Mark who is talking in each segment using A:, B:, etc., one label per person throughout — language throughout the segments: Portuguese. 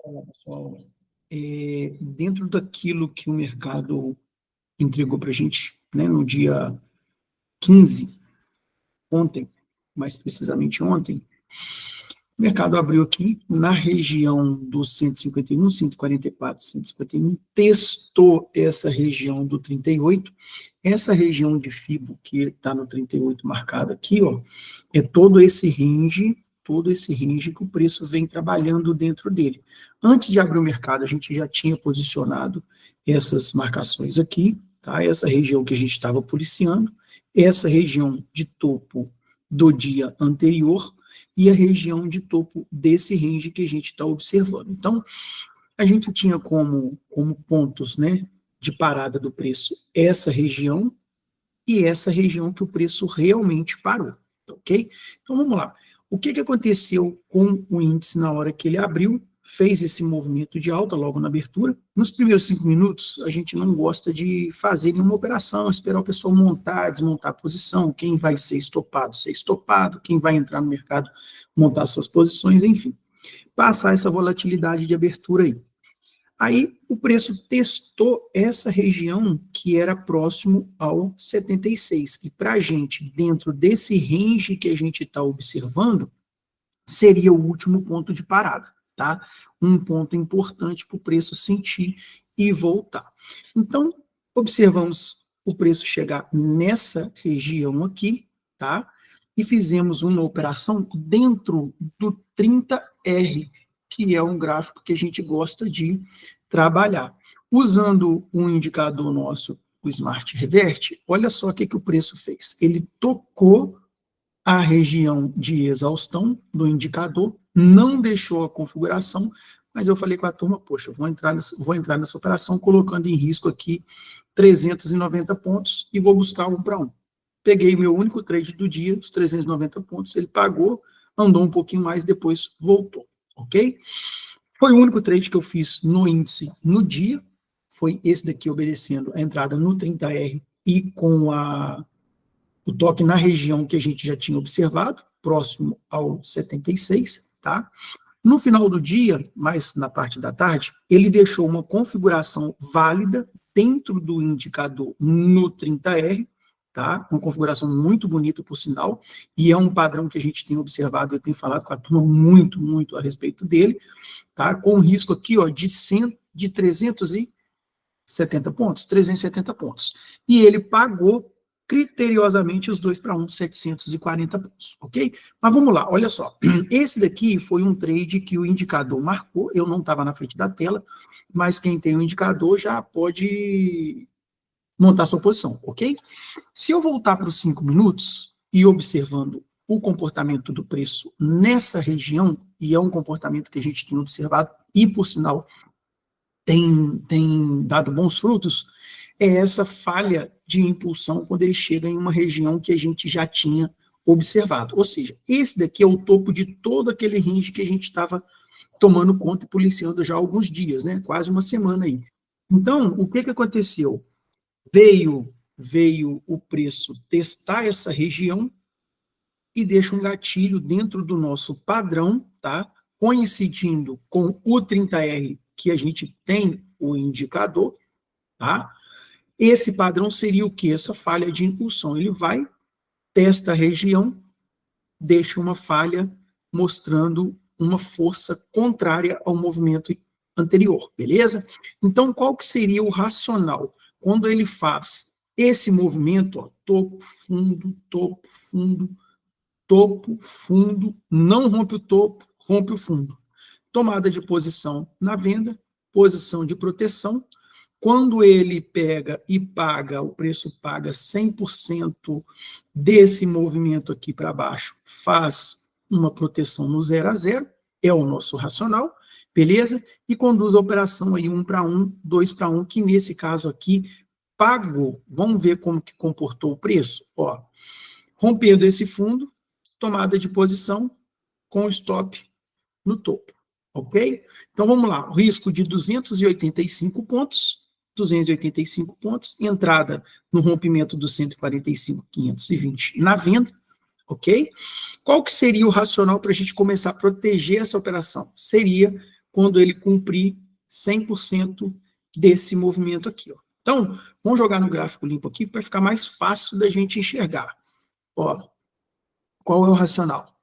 A: Olá, pessoal, dentro daquilo que o mercado entregou para a gente, né, no dia 15, ontem, mais precisamente ontem, o mercado abriu aqui na região dos 151, 144, 151, testou essa região do 38, essa região de FIBO que está no 38 marcado aqui, ó, é todo esse range que o preço vem trabalhando dentro dele. Antes de abrir o mercado, a gente já tinha posicionado essas marcações aqui, tá? Essa região que a gente estava policiando, essa região de topo do dia anterior, e a região de topo desse range que a gente está observando. Então, a gente tinha como pontos, né, de parada do preço essa região e essa região que o preço realmente parou, ok? Então, vamos lá. O que aconteceu com o índice na hora que ele abriu? Fez esse movimento de alta logo na abertura. Nos primeiros 5 minutos, a gente não gosta de fazer nenhuma operação, esperar o pessoal montar, desmontar a posição, quem vai ser estopado, quem vai entrar no mercado, montar suas posições, enfim. Passar essa volatilidade de abertura aí. Aí o preço testou essa região que era próximo ao 76. E para a gente, dentro desse range que a gente está observando, seria o último ponto de parada, tá? Um ponto importante para o preço sentir e voltar. Então, observamos o preço chegar nessa região aqui, tá? E fizemos uma operação dentro do 30R, que é um gráfico que a gente gosta de trabalhar. Usando um indicador nosso, o Smart Revert, olha só o que o preço fez. Ele tocou a região de exaustão do indicador, não deixou a configuração, mas eu falei com a turma, poxa, vou entrar nessa operação colocando em risco aqui 390 pontos e vou buscar um para um. Peguei meu único trade do dia, os 390 pontos, ele pagou, andou um pouquinho mais, depois voltou, ok? Foi o único trade que eu fiz no índice no dia, foi esse daqui obedecendo a entrada no 30R e com o toque na região que a gente já tinha observado, próximo ao 76, tá? No final do dia, mais na parte da tarde, ele deixou uma configuração válida dentro do indicador no 30R, tá? Uma configuração muito bonita, por sinal, e é um padrão que a gente tem observado, eu tenho falado com a turma muito a respeito dele, tá? Com risco aqui, ó, de 370 pontos, 370 pontos. E ele pagou criteriosamente os 2 para 1, 740 pontos, ok? Mas vamos lá, olha só. Esse daqui foi um trade que o indicador marcou, eu não estava na frente da tela, mas quem tem o indicador já pode montar sua posição, ok? Se eu voltar para os 5 minutos e observando o comportamento do preço nessa região, e é um comportamento que a gente tem observado, e por sinal tem dado bons frutos, é essa falha de impulsão quando ele chega em uma região que a gente já tinha observado. Ou seja, esse daqui é o topo de todo aquele range que a gente estava tomando conta e policiando já há alguns dias, né? Quase uma semana aí. Então, o que aconteceu? Veio o preço testar essa região e deixa um gatilho dentro do nosso padrão, tá? Coincidindo com o 30R que a gente tem o indicador, tá? Esse padrão seria o quê? Essa falha de impulsão. Ele vai, testa a região, deixa uma falha mostrando uma força contrária ao movimento anterior, beleza? Então, qual que seria o racional? Quando ele faz esse movimento, ó, topo, fundo, topo, fundo, topo, fundo, não rompe o topo, rompe o fundo. Tomada de posição na venda, posição de proteção. Quando ele pega e paga, o preço paga 100% desse movimento aqui para baixo, faz uma proteção no 0 a 0, é o nosso racional, beleza? E conduz a operação aí 1 para 1, 2 para 1, que nesse caso aqui pagou. Vamos ver como que comportou o preço? Ó, rompendo esse fundo, tomada de posição com stop no topo, ok? Então vamos lá, o risco de 285 pontos, entrada no rompimento dos 145.520 na venda, ok? Qual que seria o racional para a gente começar a proteger essa operação? Seria quando ele cumprir 100% desse movimento aqui, ó. Então, vamos jogar no gráfico limpo aqui para ficar mais fácil da gente enxergar. Ó, qual é o racional?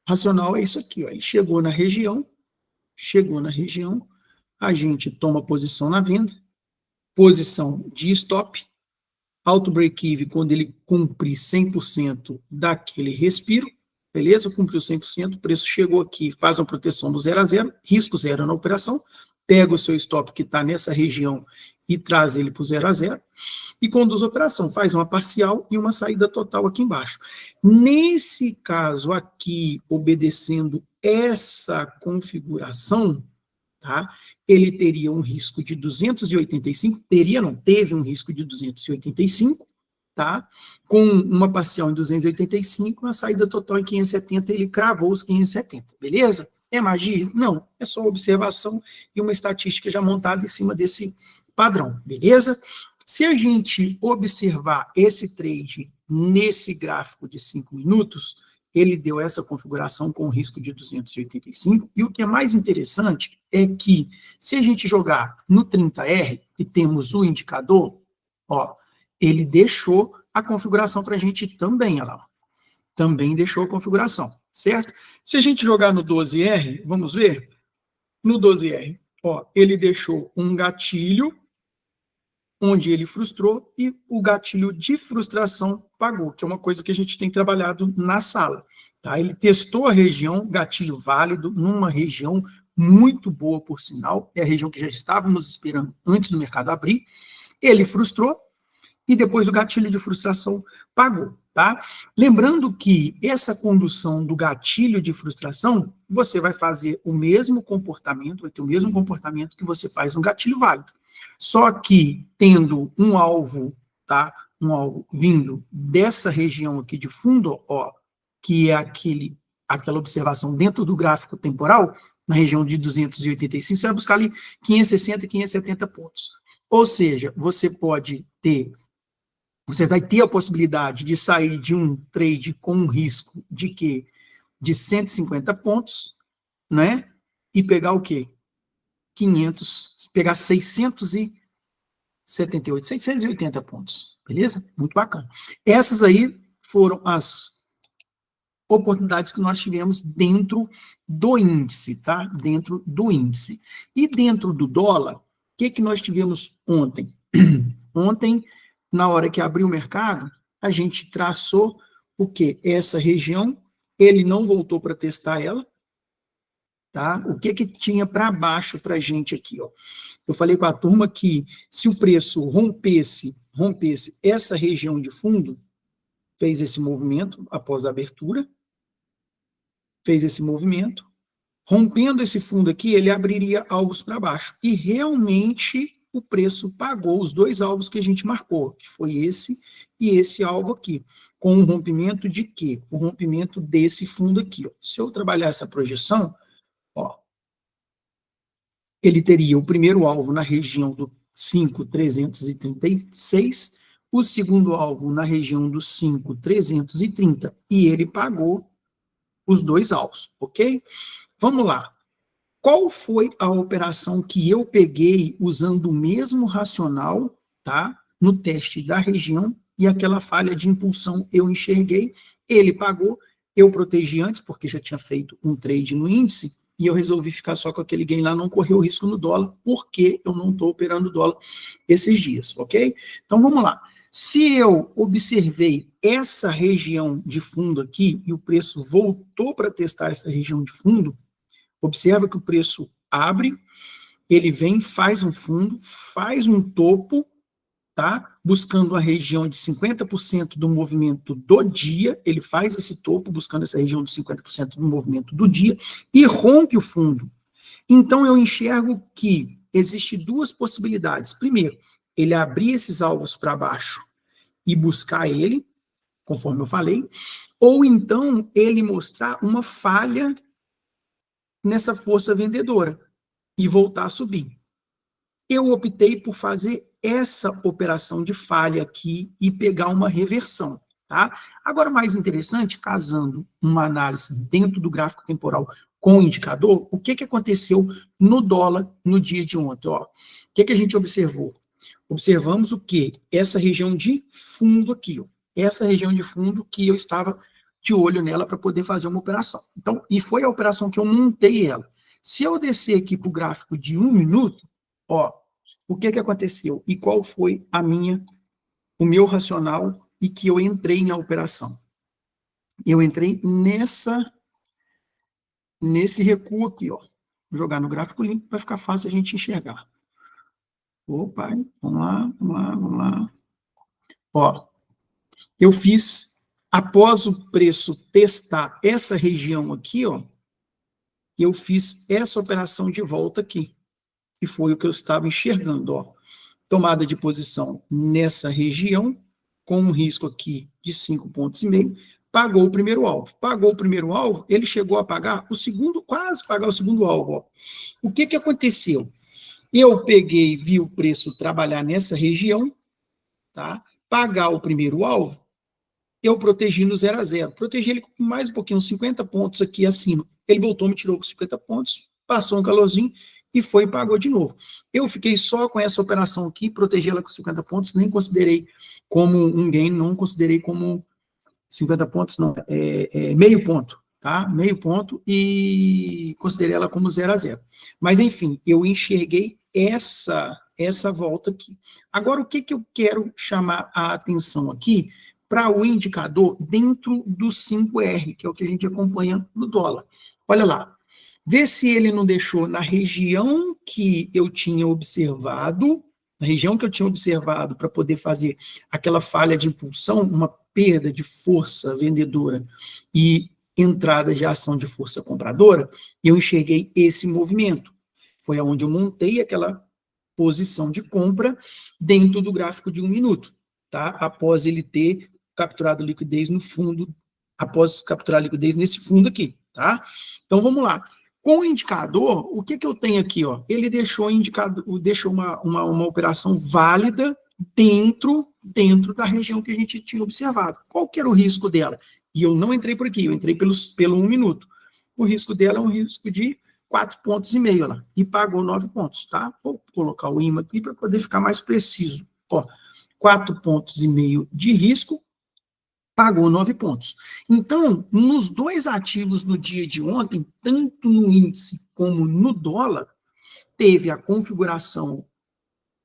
A: O racional é isso aqui, ó. Ele chegou na região, a gente toma posição na venda, posição de stop, auto break-even quando ele cumprir 100% daquele respiro, beleza? Cumpriu 100%, o preço chegou aqui, faz uma proteção do 0 a 0, risco zero na operação, pega o seu stop que está nessa região e traz ele para o 0 a 0, e conduz a operação, faz uma parcial e uma saída total aqui embaixo. Nesse caso aqui, obedecendo essa configuração, tá? Ele teria um risco de 285, teve um risco de 285, tá? Com uma parcial em 285, uma saída total em 570, ele cravou os 570, beleza? É magia? Não, é só observação e uma estatística já montada em cima desse padrão, beleza? Se a gente observar esse trade nesse gráfico de 5 minutos, ele deu essa configuração com risco de 285, e o que é mais interessante é que, se a gente jogar no 30R, e temos o indicador, ó, ele deixou a configuração para a gente também, olha lá, também deixou a configuração, certo? Se a gente jogar no 12R, vamos ver? No 12R, ó, ele deixou um gatilho, onde ele frustrou, e o gatilho de frustração pagou, que é uma coisa que a gente tem trabalhado na sala. Tá? Ele testou a região, gatilho válido, numa região muito boa, por sinal, é a região que já estávamos esperando antes do mercado abrir. Ele frustrou, e depois o gatilho de frustração pagou. Tá? Lembrando que essa condução do gatilho de frustração, você vai fazer o mesmo comportamento, vai ter o mesmo comportamento que você faz no gatilho válido. Só que tendo um alvo, tá? Um alvo vindo dessa região aqui de fundo, ó, que é aquela observação dentro do gráfico temporal, na região de 285, você vai buscar ali 560 e 570 pontos. Ou seja, você vai ter a possibilidade de sair de um trade com um risco de quê? De 150 pontos, né? E pegar o quê? 680 pontos, beleza? Muito bacana. Essas aí foram as oportunidades que nós tivemos dentro do índice, tá? Dentro do índice. E dentro do dólar, o que nós tivemos ontem? Ontem, na hora que abriu o mercado, a gente traçou o quê? Essa região, ele não voltou para testar ela, tá? O que tinha para baixo para a gente aqui, ó? Eu falei com a turma que se o preço rompesse essa região de fundo, fez esse movimento após a abertura, fez esse movimento, rompendo esse fundo aqui, ele abriria alvos para baixo. E realmente o preço pagou os dois alvos que a gente marcou, que foi esse e esse alvo aqui, com um rompimento de quê? O rompimento desse fundo aqui, ó. Se eu trabalhar essa projeção, ó, ele teria o primeiro alvo na região do 5.336, o segundo alvo na região do 5.330, e ele pagou os dois alvos, ok? Vamos lá. Qual foi a operação que eu peguei usando o mesmo racional, tá? No teste da região, e aquela falha de impulsão eu enxerguei, ele pagou, eu protegi antes, porque já tinha feito um trade no índice, e eu resolvi ficar só com aquele gain lá, não correr o risco no dólar, porque eu não estou operando dólar esses dias, ok? Então, vamos lá. Se eu observei essa região de fundo aqui, e o preço voltou para testar essa região de fundo, observa que o preço abre, ele vem, faz um fundo, faz um topo, tá? Buscando a região de 50% do movimento do dia, ele faz esse topo, buscando essa região de 50% do movimento do dia, e rompe o fundo. Então, eu enxergo que existem duas possibilidades. Primeiro, ele abrir esses alvos para baixo e buscar ele, conforme eu falei, ou então ele mostrar uma falha nessa força vendedora e voltar a subir. Eu optei por fazer essa operação de falha aqui e pegar uma reversão, tá? Agora, mais interessante, casando uma análise dentro do gráfico temporal com o indicador, o que aconteceu no dólar no dia de ontem? Ó, o que a gente observou? Observamos o quê? Essa região de fundo aqui, ó. Essa região de fundo que eu estava de olho nela para poder fazer uma operação. Então, e foi a operação que eu montei ela. Se eu descer aqui para o gráfico de 1 minuto, ó, o que aconteceu? E qual foi o meu racional e que eu entrei na operação? Eu entrei nesse recuo aqui, ó. Vou jogar no gráfico limpo para ficar fácil a gente enxergar. Opa, vamos lá, vamos lá, vamos lá. Ó, eu fiz, após o preço testar essa região aqui, ó, eu fiz essa operação de volta aqui, que foi o que eu estava enxergando, ó. Tomada de posição nessa região, com um risco aqui de 5,5 pontos, pagou o primeiro alvo. Pagou o primeiro alvo, ele chegou a pagar o segundo, quase pagar o segundo alvo, ó. O que aconteceu? Eu peguei, vi o preço trabalhar nessa região, tá? Pagar o primeiro alvo, eu protegi no 0 a 0. Protegi ele com mais um pouquinho, uns 50 pontos aqui acima. Ele voltou, me tirou com 50 pontos, passou um calorzinho e foi e pagou de novo. Eu fiquei só com essa operação aqui, protegi ela com 50 pontos, nem considerei como um gain, não considerei como 50 pontos, não, meio ponto, tá? Meio ponto e considerei ela como 0 a 0. Mas, enfim, eu enxerguei essa volta aqui. Agora, o que eu quero chamar a atenção aqui para o indicador dentro do 5R, que é o que a gente acompanha no dólar. Olha lá, vê se ele não deixou na região que eu tinha observado, para poder fazer aquela falha de impulsão, uma perda de força vendedora e entrada de ação de força compradora, eu enxerguei esse movimento. Foi onde eu montei aquela posição de compra dentro do gráfico de 1 minuto, tá? Após ele ter capturado liquidez no fundo, após capturar liquidez nesse fundo aqui, tá? Então, vamos lá. Com o indicador, o que eu tenho aqui, ó? Ele deixou uma operação válida dentro da região que a gente tinha observado. Qual que era o risco dela? E eu não entrei por aqui, eu entrei pelo 1 minuto. O risco dela é um risco de 4,5 pontos lá, e pagou 9 pontos, tá? Vou colocar o IMA aqui para poder ficar mais preciso. Ó, 4,5 pontos de risco, pagou 9 pontos. Então, nos dois ativos no dia de ontem, tanto no índice como no dólar, teve a configuração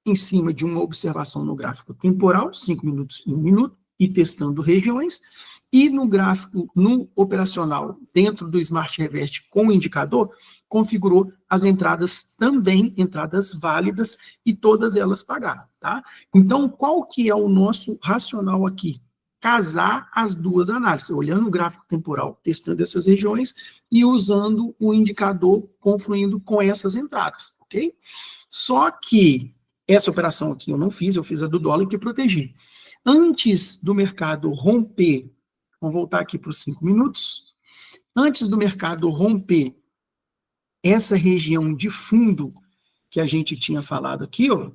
A: em cima de uma observação no gráfico temporal, 5 minutos e 1 minuto, e testando regiões, e no gráfico, no operacional, dentro do Smart Revert com o indicador, configurou as entradas também, entradas válidas, e todas elas pagaram, tá? Então, qual que é o nosso racional aqui? Casar as duas análises, olhando o gráfico temporal, testando essas regiões e usando o indicador confluindo com essas entradas, ok? Só que essa operação aqui eu não fiz, eu fiz a do dólar que protegi. Antes do mercado romper, vamos voltar aqui para os 5 minutos, antes do mercado romper essa região de fundo que a gente tinha falado aqui, ó,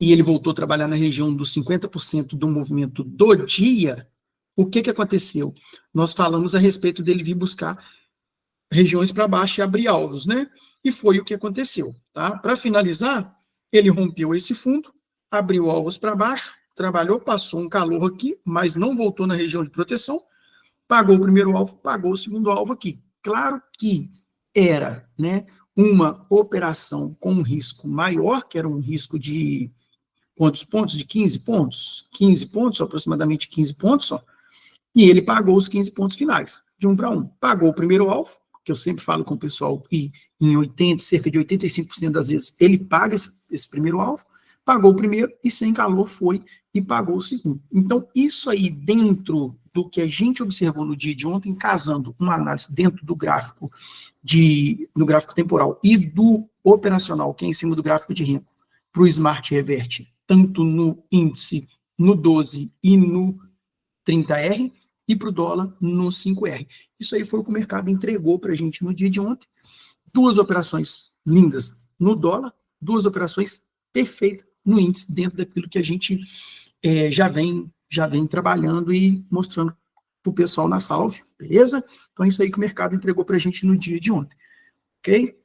A: e ele voltou a trabalhar na região dos 50% do movimento do dia, o que aconteceu? Nós falamos a respeito dele vir buscar regiões para baixo e abrir alvos, né? E foi o que aconteceu, tá? Para finalizar, ele rompeu esse fundo, abriu alvos para baixo, trabalhou, passou um calor aqui, mas não voltou na região de proteção, pagou o primeiro alvo, pagou o segundo alvo aqui. Claro que era, né, uma operação com um risco maior, que era um risco de quantos pontos? De 15 pontos? 15 pontos, aproximadamente 15 pontos só. E ele pagou os 15 pontos finais, de 1 para 1. Pagou o primeiro alvo, que eu sempre falo com o pessoal que em cerca de 85% das vezes, ele paga esse primeiro alvo, pagou o primeiro e sem calor foi e pagou o segundo. Então, isso aí dentro do que a gente observou no dia de ontem, casando uma análise dentro do gráfico do gráfico temporal e do operacional, que é em cima do gráfico de renda, para o Smart Revert, tanto no índice, no 12 e no 30R, e para o dólar no 5R. Isso aí foi o que o mercado entregou para a gente no dia de ontem. 2 operações lindas no dólar, 2 operações perfeitas no índice, dentro daquilo que a gente já vem trabalhando e mostrando para o pessoal na salve, beleza? Então, é isso aí que o mercado entregou para a gente no dia de ontem. Ok?